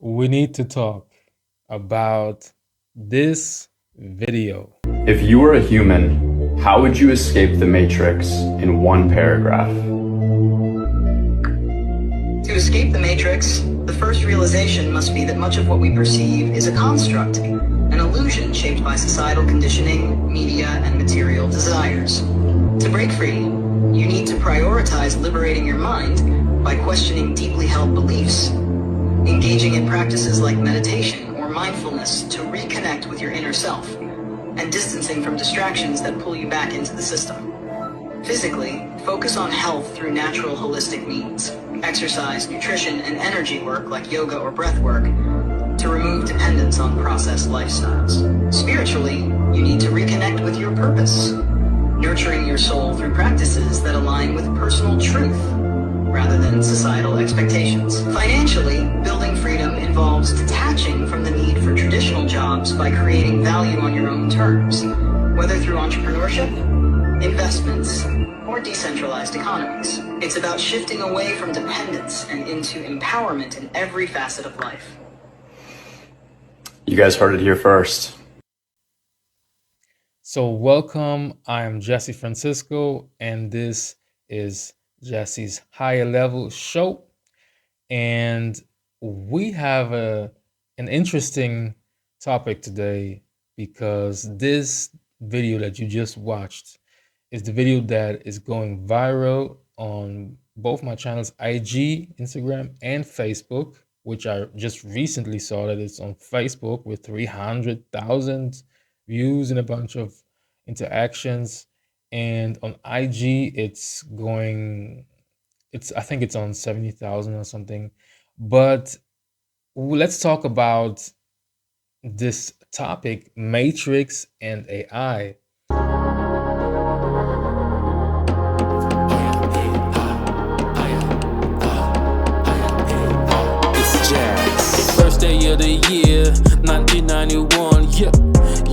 we need to talk about this video. If you were a human, how would you escape the Matrix in one paragraph? To escape the Matrix, the first realization must be that much of what we perceive is a construct, an illusion shaped by societal conditioning, media, and material desires. To break free, you need to prioritize liberating your mind by questioning deeply held beliefs, engaging in practices like meditation or mindfulness to reconnect with your inner self, and distancing from distractions that pull you back into the system. Physically, focus on health through natural holistic means. Exercise, nutrition, and energy work like yoga or breath work to remove dependence on processed lifestyles. Spiritually, you need to reconnect with your purpose, nurturing your soul through practices that align with personal truth rather than societal expectations. Financially, building freedom involves detaching from the need for traditional jobs by creating value on your own terms, whether through entrepreneurship, investments, or decentralized economies. It's about shifting away from dependence and into empowerment in every facet of life. You guys heard it here first. So, welcome. I am Jesse Francisco, and this is Jesse's Higher Level Show. And we have an interesting topic today because this video that you just watched is the video that is going viral on both my channels, IG, Instagram, and Facebook, which I just recently saw that it's on Facebook with 300,000 views and a bunch of interactions. And on IG, I think it's on 70,000 or something. But let's talk about this topic, Matrix and AI. It's jazz. First day of the year, 1991.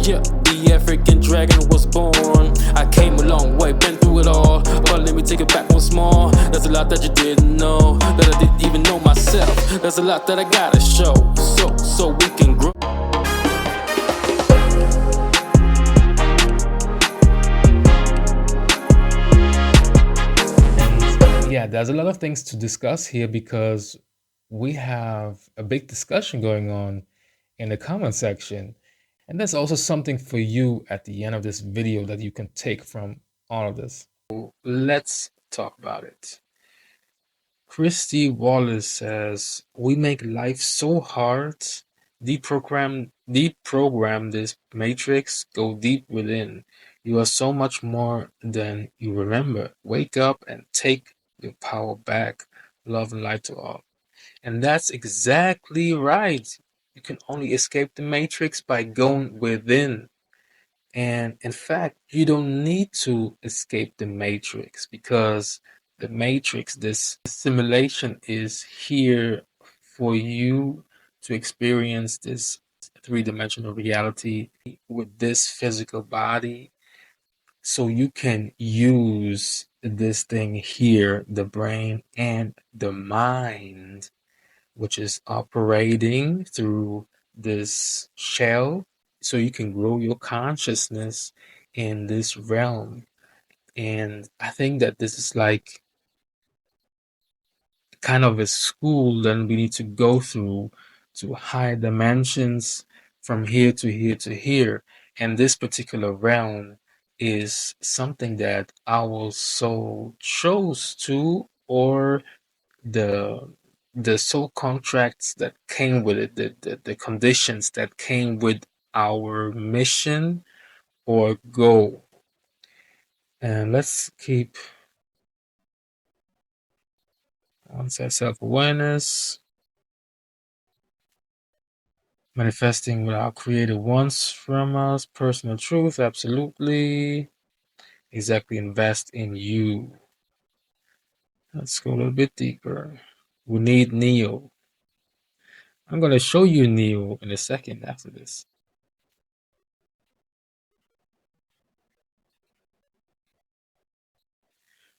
Yeah, the African dragon was born. I came a long way, been through it all. But let me take it back once more. There's a lot that you didn't know, that I didn't even know myself. There's a lot that I gotta show, so we can grow. Yeah, there's a lot of things to discuss here because we have a big discussion going on in the comment section. And there's also something for you at the end of this video that you can take from all of this. Let's talk about it. Christy Wallace says, we make life so hard. Deprogram this matrix, go deep within. You are so much more than you remember. Wake up and take your power back. Love and light to all. And that's exactly right. You can only escape the matrix by going within. And in fact, you don't need to escape the matrix because the matrix, this simulation, is here for you to experience this three-dimensional reality with this physical body. So you can use this thing here, the brain and the mind, which is operating through this shell, so you can grow your consciousness in this realm. And I think that this is like kind of a school that we need to go through to higher dimensions from here to here to here. And this particular realm is something that our soul chose to, or the soul contracts that came with it, the conditions that came with our mission or goal. And let's keep on self-awareness, manifesting what our creator wants from us, personal truth, absolutely. Exactly, invest in you. Let's go a little bit deeper. We need Neo. I'm going to show you Neo in a second after this.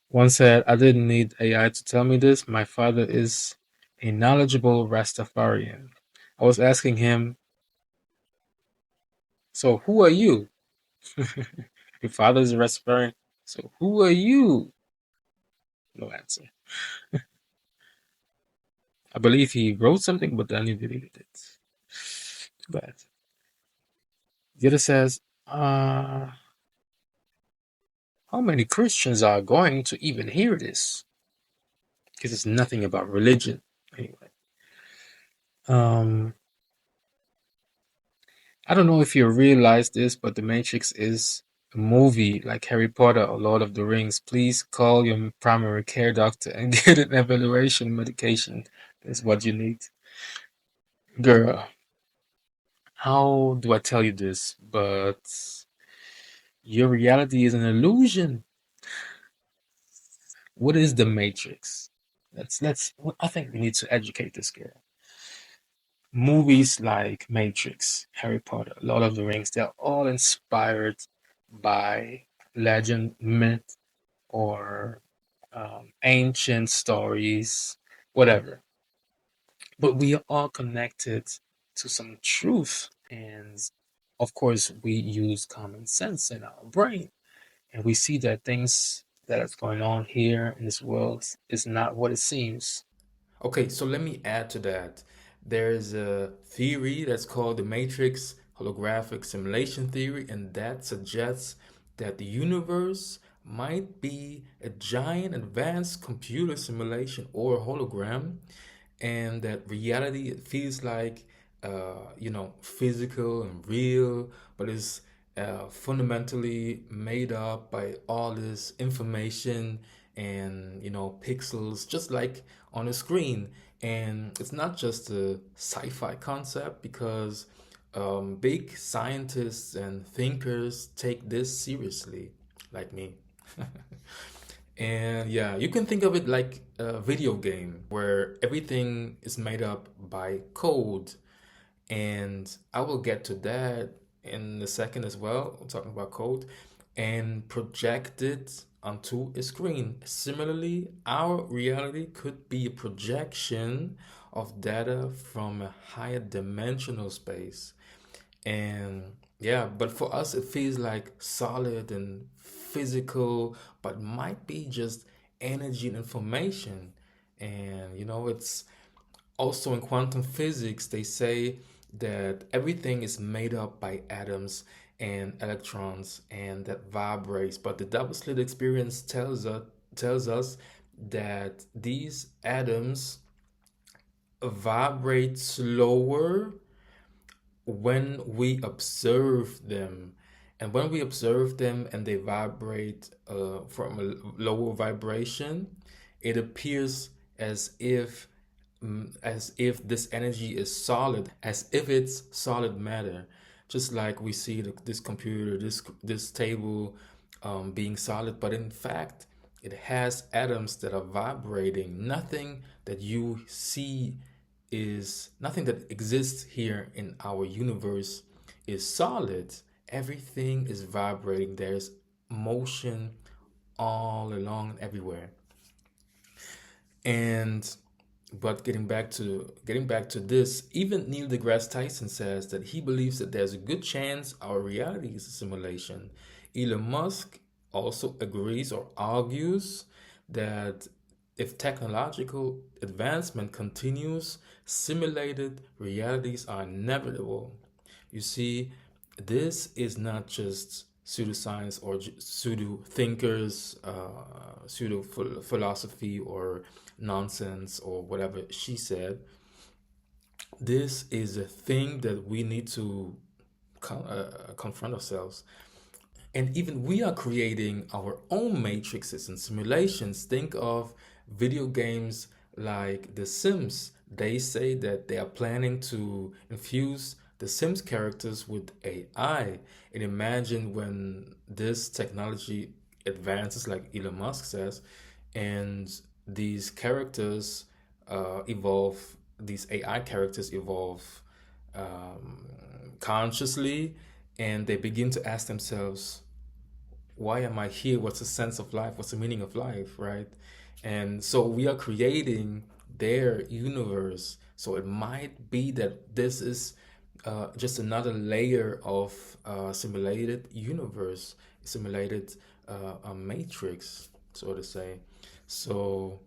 One said, I didn't need AI to tell me this. My father is a knowledgeable Rastafarian. I was asking him, so who are you? Your father is a restaurant. So who are you? No answer. I believe he wrote something, but then he deleted it. Too bad. The other says, how many Christians are going to even hear this? Because it's nothing about religion. Anyway. I don't know if you realize this, but The Matrix is a movie like Harry Potter or Lord of the Rings. Please call your primary care doctor and get an evaluation medication. That's what you need. Girl, how do I tell you this? But your reality is an illusion. What is the Matrix? Let's I think we need to educate this girl. Movies like Matrix, Harry Potter, Lord of the Rings, they're all inspired by legend, myth, or ancient stories, whatever. But we are all connected to some truth. And of course, we use common sense in our brain. And we see that things that is going on here in this world is not what it seems. Okay, so let me add to that. There's a theory that's called the Matrix holographic simulation theory, and that suggests that the universe might be a giant advanced computer simulation or hologram, and that reality it feels like physical and real, but it's fundamentally made up by all this information and pixels, just like on a screen. And it's not just a sci-fi concept, because big scientists and thinkers take this seriously, like me. And yeah, you can think of it like a video game where everything is made up by code. And I will get to that in a second as well. We're talking about code and project it onto a screen. Similarly, our reality could be a projection of data from a higher dimensional space. And yeah, but for us, it feels like solid and physical, but might be just energy and information. And it's also in quantum physics, they say that everything is made up by atoms and electrons and that vibrates. But the double slit experience tells us that these atoms vibrate slower when we observe them. And when we observe them and they vibrate from a lower vibration, it appears as if this energy is solid, as if it's solid matter, just like we see this computer, this table being solid, but in fact it has atoms that are vibrating. Nothing that you see is nothing that exists here in our universe is solid. Everything is vibrating. There's motion all along everywhere. And but getting back to this, even Neil deGrasse Tyson says that he believes that there's a good chance our reality is a simulation. Elon Musk also agrees or argues that if technological advancement continues, simulated realities are inevitable. You see, this is not just pseudoscience or pseudo thinkers, pseudo philosophy or nonsense or whatever she said. This is a thing that we need to confront ourselves. And even we are creating our own matrices and simulations. Think of video games like The Sims. They say that they are planning to infuse the Sims characters with AI. And imagine when this technology advances, like Elon Musk says, and these characters evolve, these AI characters evolve consciously, and they begin to ask themselves, why am I here? What's the sense of life? What's the meaning of life, right? And so we are creating their universe. So it might be that this is just another layer of simulated universe, simulated a matrix, so to say. So,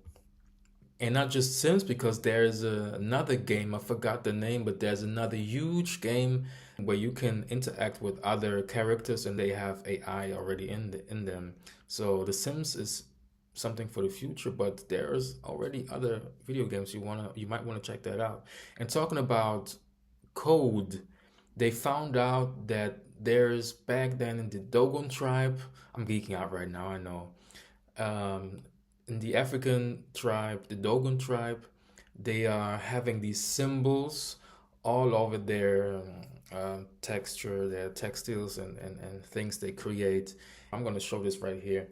and not just Sims, because there's another game, I forgot the name, but there's another huge game where you can interact with other characters and they have AI already in them. So the Sims is something for the future, but there's already other video games you might want to check that out. And talking about code, they found out that there's back then in the Dogon tribe, I'm geeking out right now, I know. Um, in the African tribe, the Dogon tribe, they are having these symbols all over their texture, their textiles, and things they create. I'm going to show this right here.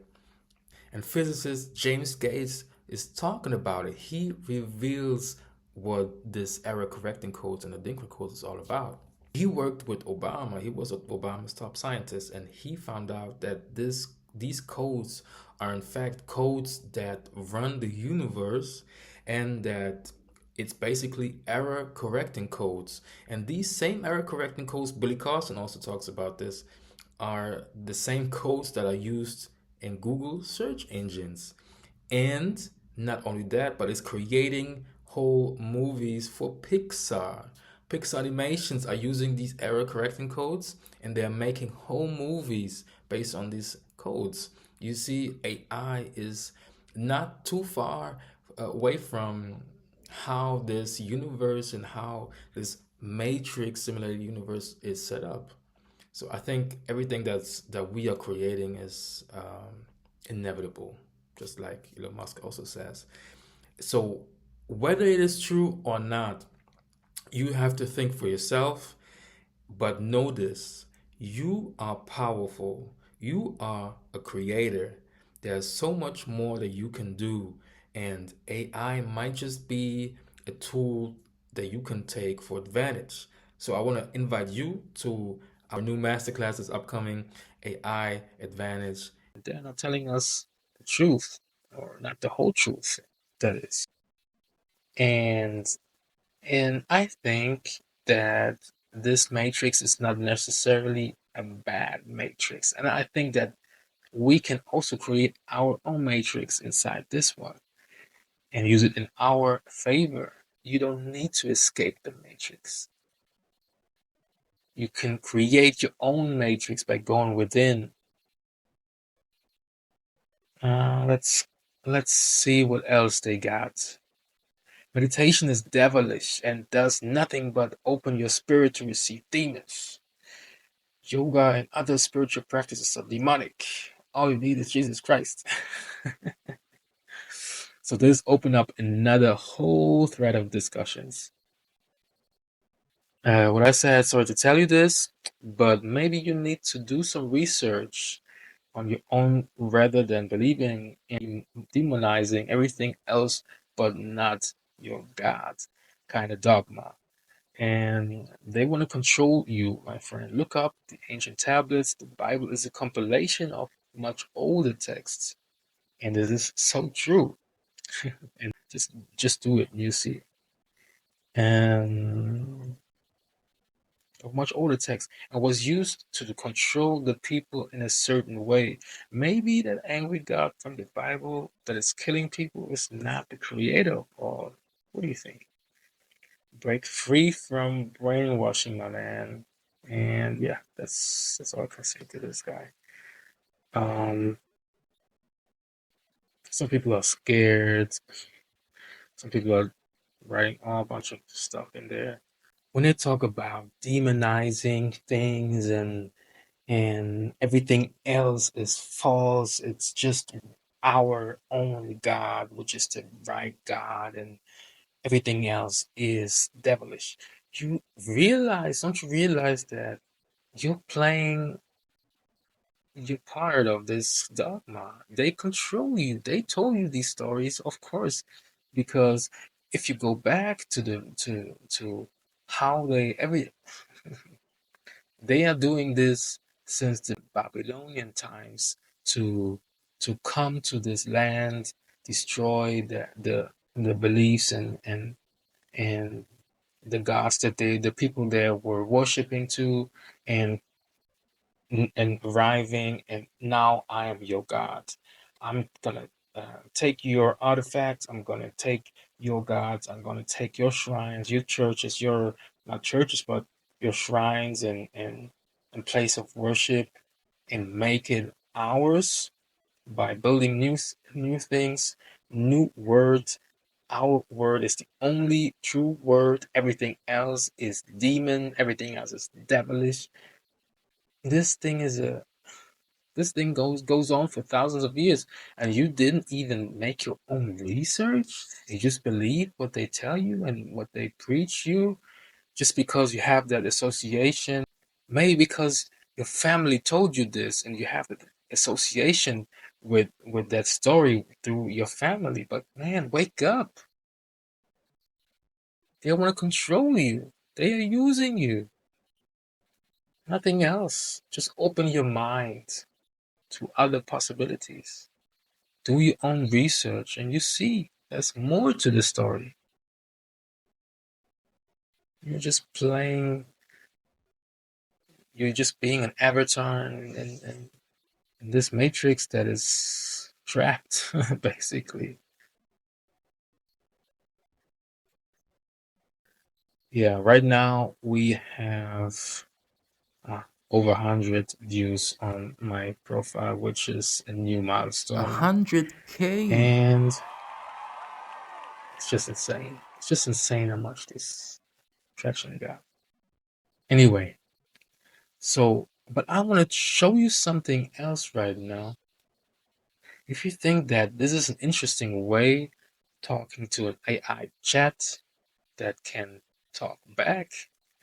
And physicist James Gates is talking about it. He reveals what this error correcting codes and the Dinker codes is all about. He worked with Obama. He was Obama's top scientist, and he found out that these codes are in fact codes that run the universe, and that it's basically error correcting codes. And these same error correcting codes, Billy Carson also talks about this, are the same codes that are used in Google search engines. And not only that, but it's creating whole movies for Pixar. Pixar animations are using these error correcting codes, and they're making whole movies based on these codes. You see, AI is not too far away from how this universe and how this matrix simulated universe is set up. So I think everything that we are creating is inevitable, just like Elon Musk also says. So whether it is true or not, you have to think for yourself. But know this: you are powerful. You are a creator. There's so much more that you can do, and AI might just be a tool that you can take for advantage. So I want to invite you to our new masterclass that's upcoming, AI Advantage. They're not telling us the truth, or not the whole truth, that is. And I think that this matrix is not necessarily a bad matrix. And I think that we can also create our own matrix inside this one and use it in our favor. You don't need to escape the matrix. You can create your own matrix by going within. Let's see what else they got. Meditation is devilish and does nothing but open your spirit to receive demons. Yoga and other spiritual practices are demonic. All you need is Jesus Christ. So this opened up another whole thread of discussions. What I said, sorry to tell you this, but maybe you need to do some research on your own rather than believing in demonizing everything else but not your God kind of dogma. And they want to control you, my friend. Look up the ancient tablets. The Bible is a compilation of much older texts, and it is so true. And just do it, and you see. And of much older text, and was used to control the people in a certain way. Maybe that angry God from the Bible that is killing people is not the creator of all. What do you think? Break free from brainwashing, my man. And yeah, that's all I can say to this guy. Some people are scared. Some people are writing all a bunch of stuff in there. When they talk about demonizing things and everything else is false, it's just our only God, which is the right God, and everything else is devilish. Don't you realize that you're part of this dogma? They control you. They told you these stories, of course, because if you go back to how they are doing this since the Babylonian times to come to this land, destroy the beliefs and the gods that the people there were worshiping to, and and arriving, and now I am your God. I'm gonna take your artifacts. I'm gonna take your gods. I'm gonna take your shrines, your churches, your not churches, but your shrines and place of worship, and make it ours by building new things, new words. Our word is the only true word. Everything else is demon. Everything else is devilish. This thing is a this thing goes on for thousands of years, and you didn't even make your own research. You just believe what they tell you and what they preach you, just because you have that association. Maybe because your family told you this, and you have the association with that story through your family. But man, wake up! They want to control you. They are using you. Nothing else. Just open your mind to other possibilities. Do your own research, and you see there's more to the story. You're just playing, you're just being an avatar in this matrix that is trapped, basically. Yeah, right now we have over 100 views on my profile, which is a new milestone. 100K. And it's just insane. It's just insane how much this traction got. Anyway, so, but I want to show you something else right now. If you think that this is an interesting way talking to an AI chat that can talk back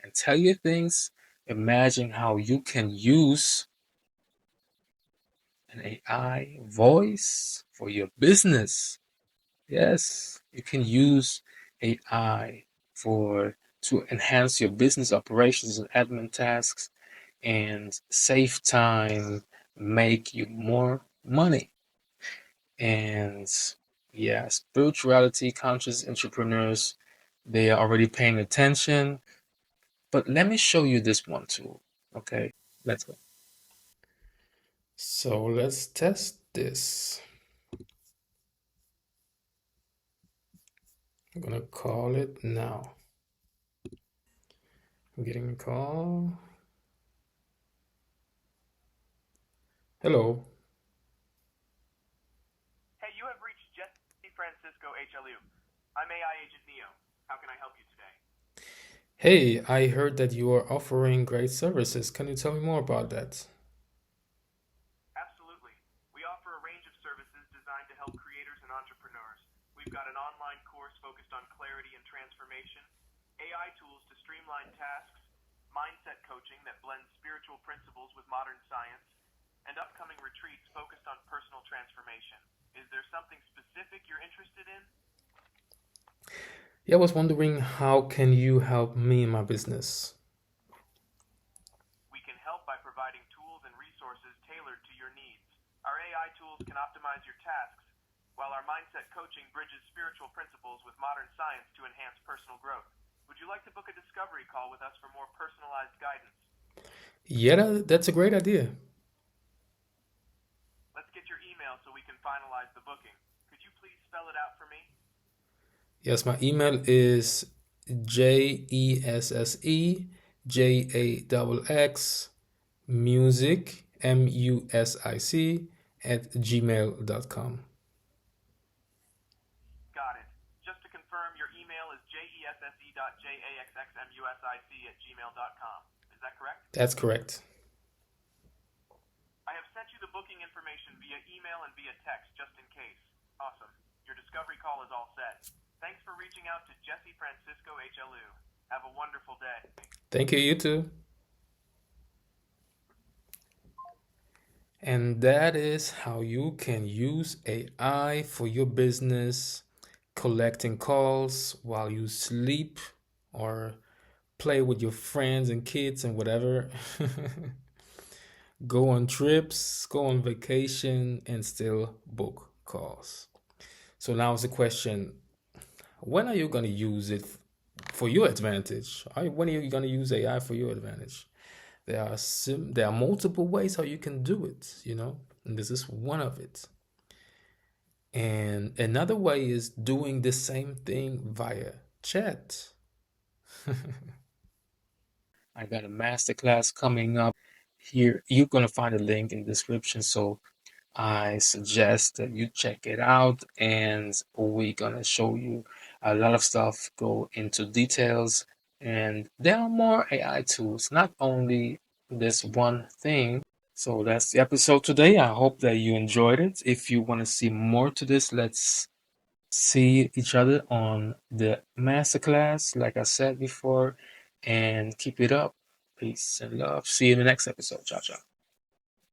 and tell you things, imagine how you can use an AI voice for your business. Yes, you can use AI for to enhance your business operations and admin tasks and save time, make you more money. And yeah, spirituality, conscious entrepreneurs, they are already paying attention. But let me show you this one too. Okay, let's go. So let's test this. I'm gonna call it now. I'm getting a call. Hello. Hey, you have reached Jesse Francisco HLU. I'm AI Agent Neo. How can I help you today? Hey, I heard that you are offering great services. Can you tell me more about that? Absolutely. We offer a range of services designed to help creators and entrepreneurs. We've got an online course focused on clarity and transformation, AI tools to streamline tasks, mindset coaching that blends spiritual principles with modern science, and upcoming retreats focused on personal transformation. Is there something specific you're interested in? Yeah, I was wondering, how can you help me in my business? We can help by providing tools and resources tailored to your needs. Our AI tools can optimize your tasks, while our mindset coaching bridges spiritual principles with modern science to enhance personal growth. Would you like to book a discovery call with us for more personalized guidance? Yeah, that's a great idea. Let's get your email so we can finalize the booking. Could you please spell it out for me? Yes, my email is JESSEJAXX music MUSIC @gmail.com. Got it. Just to confirm, your email is jesse.jaxxmusic@gmail.com. Is that correct? That's correct. I have sent you the booking information via email and via text just in case. Awesome. Your discovery call is all set. Thanks for reaching out to Jesse Francisco HLU. Have a wonderful day. Thank you, you too. And that is how you can use AI for your business, collecting calls while you sleep or play with your friends and kids and whatever. Go on trips, go on vacation, and still book calls. So now is the question, When are you going to use it for your advantage? When are you going to use AI for your advantage? There are multiple ways how you can do it, and this is one of it. And another way is doing the same thing via chat. I got a masterclass coming up here. You're going to find a link in the description. So I suggest that you check it out, and we're going to show you a lot of stuff, go into details, and there are more AI tools, not only this one thing. So that's the episode today. I hope that you enjoyed it. If you want to see more to this, let's see each other on the masterclass, like I said before, and keep it up. Peace and love. See you in the next episode. Ciao, ciao.